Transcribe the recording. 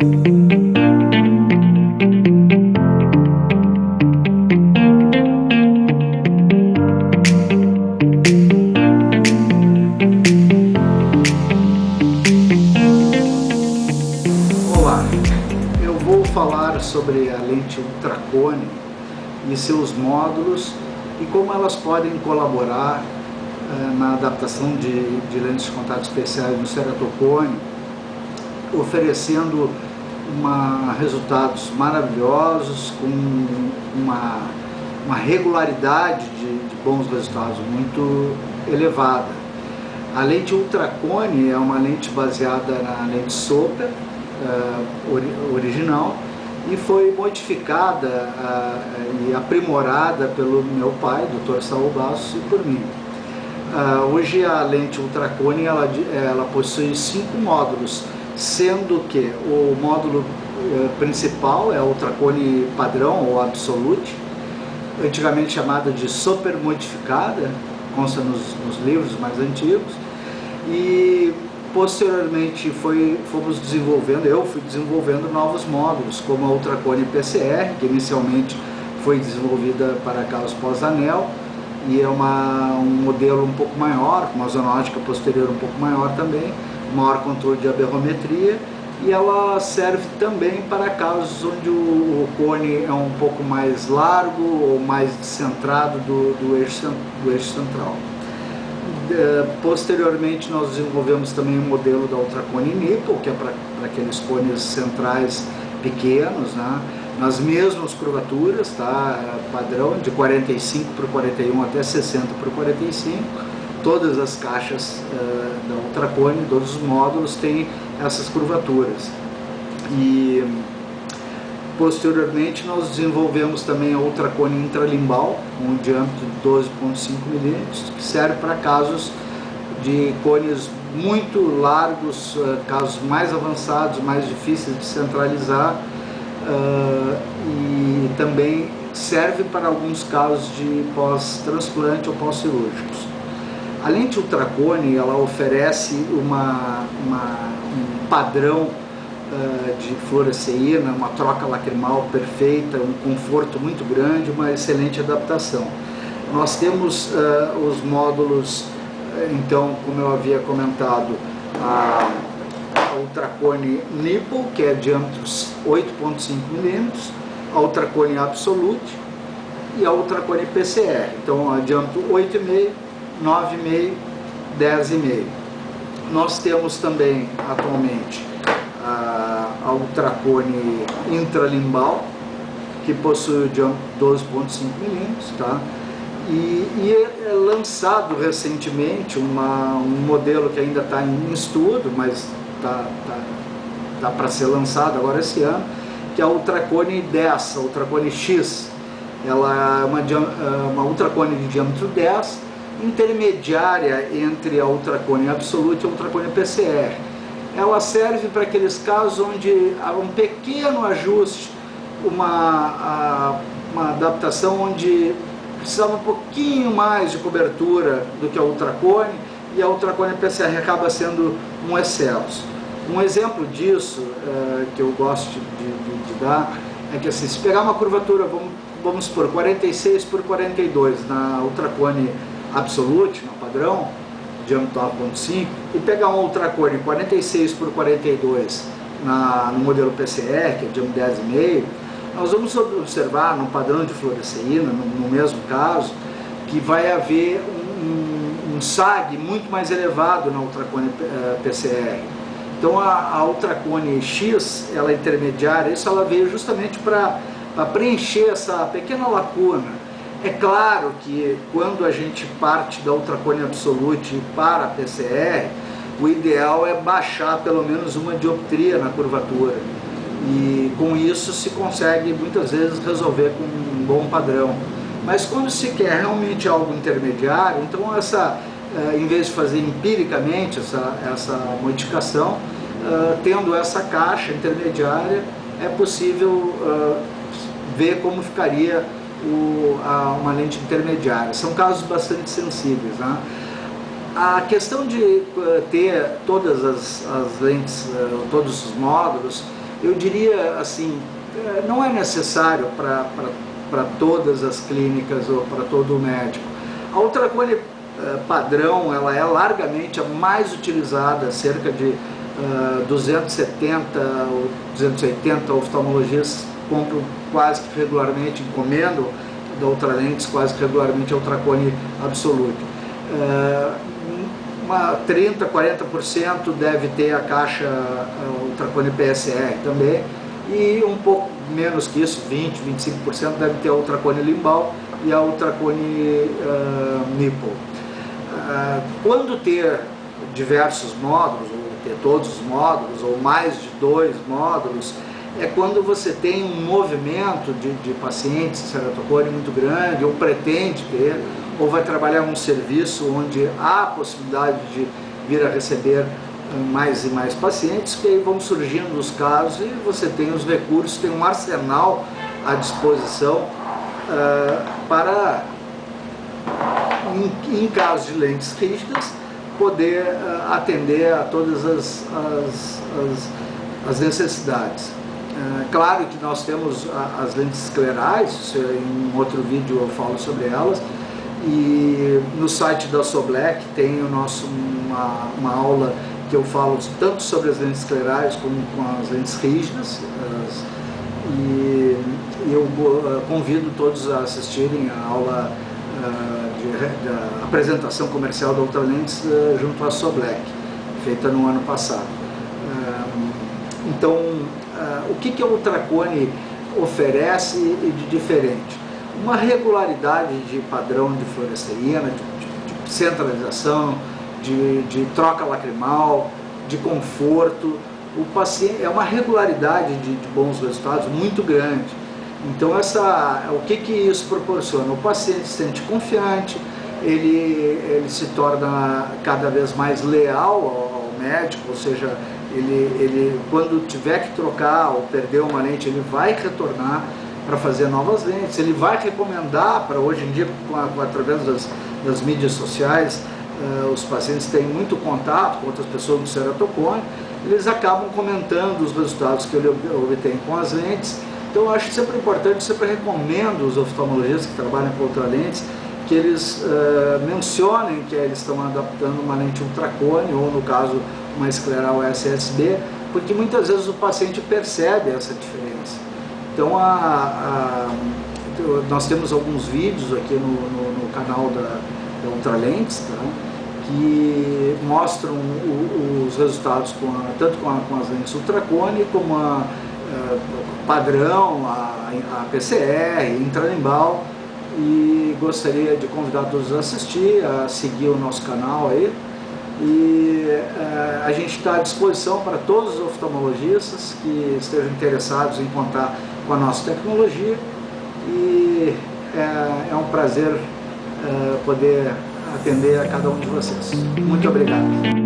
Olá, eu vou falar sobre a lente ultracone e seus módulos e como elas podem colaborar na adaptação de lentes de contato especiais no ceratocone, oferecendo resultados maravilhosos, com uma regularidade de bons resultados muito elevada. A lente ultracone é uma lente baseada na lente Soper original e foi modificada e aprimorada pelo meu pai, Dr. Saul Bastos, e por mim. Hoje a lente ultracone ela possui 5 módulos, sendo que o módulo principal é a ultracone padrão ou absolute, antigamente chamada de super modificada, consta nos livros mais antigos, e posteriormente eu fui desenvolvendo novos módulos, como a ultracone PCR, que inicialmente foi desenvolvida para casos pós-anel, e é um modelo um pouco maior, com uma zoonótica posterior um pouco maior também, maior controle de aberrometria, e ela serve também para casos onde o cone é um pouco mais largo ou mais descentrado do eixo central. Posteriormente nós desenvolvemos também um modelo da ultracone nipple, que é para aqueles cones centrais pequenos, né? Nas mesmas curvaturas, tá? Padrão de 45 por 41 até 60 por 45. Todas as caixas da ultracone, todos os módulos têm essas curvaturas. E posteriormente nós desenvolvemos também a ultracone intralimbal, com um diâmetro de 12,5 mm, que serve para casos de cones muito largos, casos mais avançados, mais difíceis de centralizar, e também serve para alguns casos de pós-transplante ou pós-cirúrgicos. A lente ultracone ela oferece um padrão de fluoresceína, uma troca lacrimal perfeita, um conforto muito grande, uma excelente adaptação. Nós temos os módulos, então, como eu havia comentado, a ultracone nipple, que é diâmetros 8,5 mm, a ultracone absolute e a ultracone PCR. Então, a diâmetro 8,5, 9,5, 10,5. Nós temos também, atualmente, a ultracone intralimbal, que possui o diâmetro 12,5 mm, tá? E é lançado recentemente um modelo que ainda está em estudo, mas tá para ser lançado agora esse ano, que é a ultracone 10, a ultracone X. Ela é uma ultracone de diâmetro 10, intermediária entre a ultracone absolute e a ultracone PCR. Ela serve para aqueles casos onde há um pequeno ajuste, uma adaptação onde precisava um pouquinho mais de cobertura do que a ultracone, e a ultracone PCR acaba sendo um excesso. Um exemplo disso que eu gosto de dar é que, assim, se pegar uma curvatura, vamos supor, 46 por 42 na ultracone absolute, no padrão, diâmetro 9,5, e pegar uma ultracone 46 por 42 no modelo PCR, que é diâmetro 10,5, nós vamos observar no padrão de fluoresceína, no mesmo caso, que vai haver um SAG muito mais elevado na ultracone PCR. Então a ultracone X, ela é intermediária, isso ela veio justamente para preencher essa pequena lacuna. É claro que quando a gente parte da ultracone absolute para a PCR, o ideal é baixar pelo menos uma dioptria na curvatura. E com isso se consegue muitas vezes resolver com um bom padrão. Mas quando se quer realmente algo intermediário, então em vez de fazer empiricamente essa modificação, tendo essa caixa intermediária, é possível ver como ficaria uma lente intermediária. São casos bastante sensíveis, né? A questão de ter todas as lentes, todos os módulos, Eu diria assim, não é necessário para todas as clínicas ou para todo o médico. A ultracone padrão, ela é largamente a mais utilizada, cerca de 270 ou 280 oftalmologistas compram quase que regularmente, encomendam da Ultralentes quase que regularmente a ultracone absolute. 30, 40% deve ter a caixa ultracone PSR também, e um pouco menos que isso, 20, 25% deve ter a ultracone limbal e a ultracone nipple. Quando ter diversos módulos, ou ter todos os módulos, ou mais de 2 módulos, é quando você tem um movimento de pacientes de ceratocone muito grande, ou pretende ter, ou vai trabalhar um serviço onde há a possibilidade de vir a receber mais e mais pacientes, que aí vão surgindo os casos e você tem os recursos, tem um arsenal à disposição para, em casos de lentes rígidas, poder atender a todas as necessidades. Claro que nós temos as lentes esclerais, em um outro vídeo eu falo sobre elas, e no site da Soblec tem uma aula que eu falo tanto sobre as lentes esclerais como com as lentes rígidas, e eu convido todos a assistirem a aula da apresentação comercial da Ultralentes junto à Soblec, feita no ano passado. Então, o que a ultracone oferece de diferente? Uma regularidade de padrão de fluoresceína, de centralização, de troca lacrimal, de conforto. O paciente, é uma regularidade de bons resultados muito grande. Então, o que isso proporciona? O paciente se sente confiante, ele se torna cada vez mais leal ao médico, ou seja, ele quando tiver que trocar ou perder uma lente, ele vai retornar para fazer novas lentes, ele vai recomendar para, hoje em dia, através das mídias sociais, os pacientes têm muito contato com outras pessoas do ceratocone, eles acabam comentando os resultados que ele obtém com as lentes. Então eu acho sempre importante, sempre recomendo os oftalmologistas que trabalham com ultralentes, que eles mencionem que eles estão adaptando uma lente ultracone, ou no caso uma escleral SSB, porque muitas vezes o paciente percebe essa diferença. Então nós temos alguns vídeos aqui no canal da Ultralentes, tá? Que mostram os resultados tanto com as lentes ultracone como a padrão, a PCR, intralimbal, e gostaria de convidar todos a assistir, a seguir o nosso canal aí, e a gente está à disposição para todos os oftalmologistas que estejam interessados em contar com a nossa tecnologia, e é um prazer poder atender a cada um de vocês. Muito obrigado.